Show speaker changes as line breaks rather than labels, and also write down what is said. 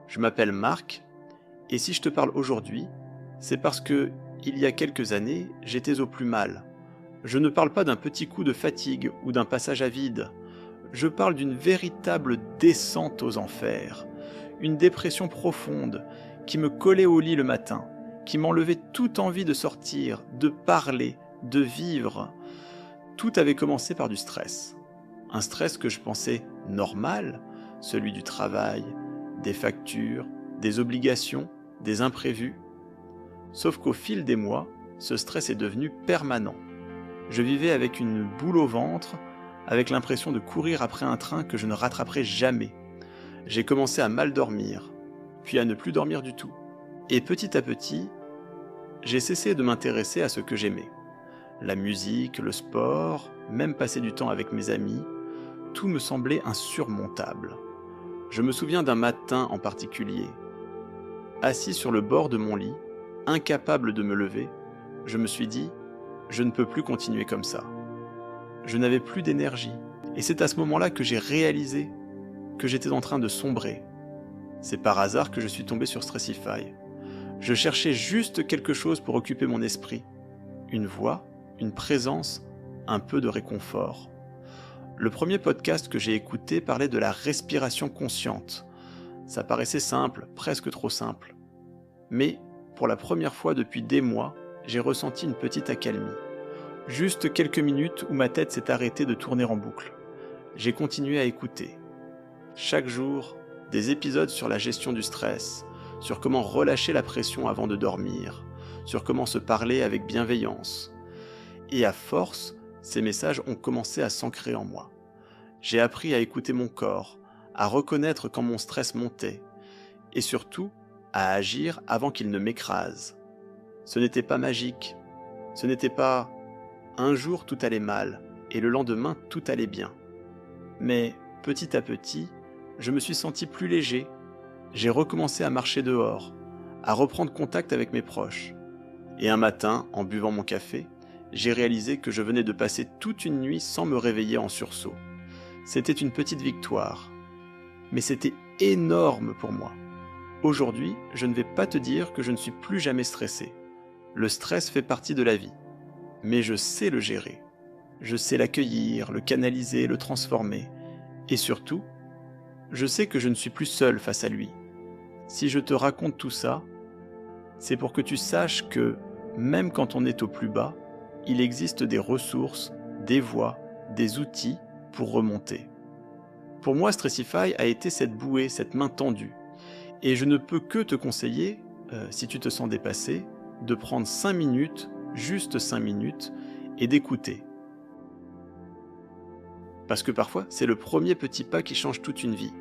Je m'appelle Marc, et si je te parle aujourd'hui, c'est parce que, il y a quelques années, j'étais au plus mal. Je ne parle pas d'un petit coup de fatigue ou d'un passage à vide. Je parle d'une véritable descente aux enfers, une dépression profonde qui me collait au lit le matin, qui m'enlevait toute envie de sortir, de parler, de vivre. Tout avait commencé par du stress. Un stress que je pensais normal, celui du travail, des factures, des obligations, des imprévus. Sauf qu'au fil des mois, ce stress est devenu permanent. Je vivais avec une boule au ventre, avec l'impression de courir après un train que je ne rattraperai jamais. J'ai commencé à mal dormir, puis à ne plus dormir du tout. Et petit à petit, j'ai cessé de m'intéresser à ce que j'aimais. La musique, le sport, même passer du temps avec mes amis, tout me semblait insurmontable. Je me souviens d'un matin en particulier. Assis sur le bord de mon lit, incapable de me lever, je me suis dit « Je ne peux plus continuer comme ça ». Je n'avais plus d'énergie. Et c'est à ce moment-là que j'ai réalisé que j'étais en train de sombrer. C'est par hasard que je suis tombé sur Stressify. Je cherchais juste quelque chose pour occuper mon esprit. Une voix, une présence, un peu de réconfort. Le premier podcast que j'ai écouté parlait de la respiration consciente. Ça paraissait simple, presque trop simple. Mais, pour la première fois depuis des mois, j'ai ressenti une petite accalmie. Juste quelques minutes où ma tête s'est arrêtée de tourner en boucle. J'ai continué à écouter. Chaque jour, des épisodes sur la gestion du stress, sur comment relâcher la pression avant de dormir, sur comment se parler avec bienveillance. Et à force, ces messages ont commencé à s'ancrer en moi. J'ai appris à écouter mon corps, à reconnaître quand mon stress montait, et surtout, à agir avant qu'il ne m'écrase. Ce n'était pas magique, ce n'était pas un jour tout allait mal, et le lendemain tout allait bien. Mais petit à petit, je me suis senti plus léger. J'ai recommencé à marcher dehors, à reprendre contact avec mes proches. Et un matin, en buvant mon café, j'ai réalisé que je venais de passer toute une nuit sans me réveiller en sursaut. C'était une petite victoire, mais c'était énorme pour moi. Aujourd'hui, je ne vais pas te dire que je ne suis plus jamais stressé. Le stress fait partie de la vie, mais je sais le gérer. Je sais l'accueillir, le canaliser, le transformer. Et surtout, je sais que je ne suis plus seul face à lui. Si je te raconte tout ça, c'est pour que tu saches que, même quand on est au plus bas, il existe des ressources, des voies, des outils pour remonter. Pour moi, Stressify a été cette bouée, cette main tendue. Et je ne peux que te conseiller, si tu te sens dépassé, de prendre 5 minutes, juste 5 minutes, et d'écouter. Parce que parfois, c'est le premier petit pas qui change toute une vie.